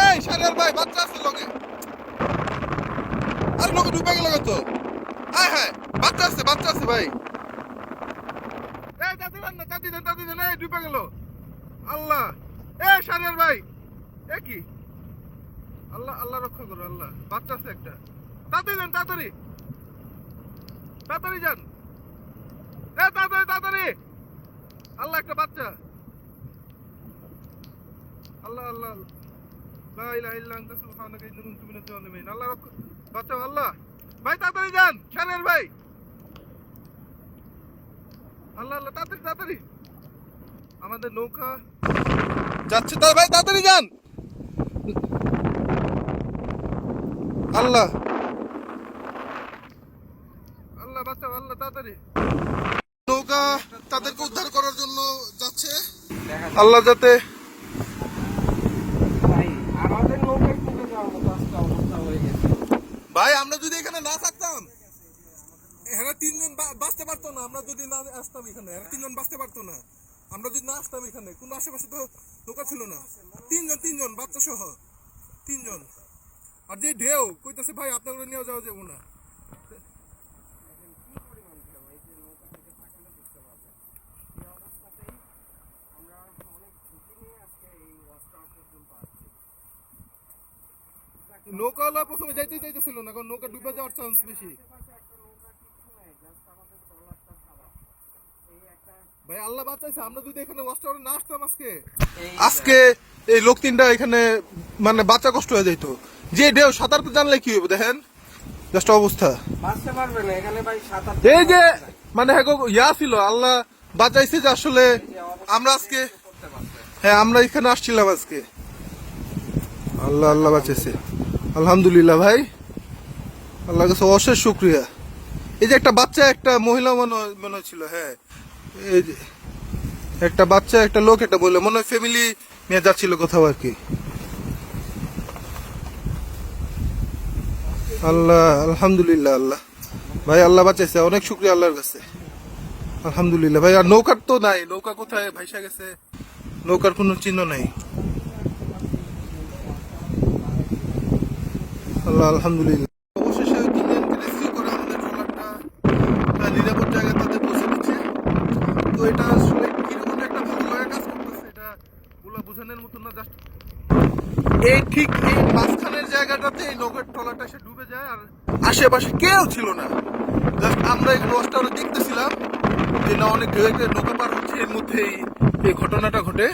এই শাহরিয়ার ভাই বাচ্চা আছে লগে। আর লগে ডুবে গেল তো। হ্যাঁ হ্যাঁ বাচ্চা আছে ভাই। এই দাদি দেন এই ডুবে গেল। আল্লাহ। এই শাহরিয়ার ভাই এ কি? আল্লাহ আল্লাহ রক্ষা করো আল্লাহ। বাচ্চা আছে একটা। তাড়াতাড়ি যান তাড়াতাড়ি যান। এ তাড়াতাড়ি। আল্লাহ একটা বাচ্চা। আল্লাহ আল্লাহ লা ইলাহা ইল্লা আনতা সুবহানাকা ইন্নী কুনতু মিনাজ জালিমিন। আল্লাহ রক্ষা বাঁচাও আল্লাহ। ভাই তাড়াতাড়ি যান শাহরিয়ার ভাই। আল্লাহ আল্লাহ তাড়াতাড়ি। আমাদের নৌকা যাচ্ছে তো ভাই, তাড়াতাড়ি যান। আল্লাহ আল্লাহ বাঁচাও আল্লাহ তাড়াতাড়ি। নৌকা তাদেরকে উদ্ধার করার জন্য যাচ্ছে। আল্লাহ যাতে ভাই আমরা যদি এখানে না থাকতাম এখানে তিনজন বাঁচতে পারতো না। আমরা যদি না আসতাম এখানে তিনজন বাঁচতে পারতো না। আমরা যদি না আসতাম এখানে কোনো আশেপাশে তো নৌকা ছিল না। তিনজন বাচ্চা সহ তিনজন। আর যে ঢেউ কইতেছে ভাই আপনাকে নিয়ে যাওয়া যাবো না। নৌকাওয়ালা প্রথমে যাইতেছিল না, কারণ নৌকা ডুবে যাওয়ার চান্স বেশি। ভাই আল্লাহ বাঁচাইছে। আমরা যদি এখানে ওয়াচ টাওয়ারে না আসতাম আজকে এই লোক তিনটা এখানে মানে বাচ্চা কষ্ট হয়ে যাইতো। যে ঢেউ সাঁতারতে জানলে কি হবে দেখেন জাস্ট অবস্থা। এই যে মানে ইয়া ছিল আল্লাহ বাঁচাইছে যে আসলে আমরা আজকে হ্যাঁ আমরা এখানে আসছিলাম আজকে। আল্লাহ আল্লাহ বাঁচাইছে আলহামদুলিল্লাহ ভাই। আল্লাহর কাছে অশেষ শুকরিয়া। এই যে একটা বাচ্চা একটা মহিলা মনে হচ্ছিল। হ্যাঁ এই যে একটা বাচ্চা একটা লোক একটা মহিলা মনে হয় ফ্যামিলি নিয়ে যাচ্ছিল কোথাও আর কি। আল্লাহ আলহামদুলিল্লাহ আল্লাহ ভাই আল্লাহ বাঁচাইছে। অনেক শুকরিয়া আল্লাহর কাছে আলহামদুলিল্লাহ ভাই। আর নৌকার তো নাই, নৌকা কোথায় ভাইসা গেছে, নৌকার কোনো চিহ্ন নাই। আল্লাহ আলহামদুলিল্লাহ। অবশেষে তিনজনকে রেস্কিউ করে আমাদের ট্রলারটা নিরাপদ জায়গায় তাদের পৌঁছে দিচ্ছে। তো এটা আসলে কিরকম একটা ভালো লাগা কাজ করতেছে এটা বলা বোঝানোর মতো না। জাস্ট এই ঠিক এই মাঝখানের জায়গাটাতে এই নৌকার ট্রলারটা এসে ডুবে যায় আর আশেপাশে কেউ ছিল না। জাস্ট আমরা এই লসটা দেখতেছিলাম যে না অনেক নৌকা পার হচ্ছে, এর মধ্যে এই ঘটনাটা ঘটে।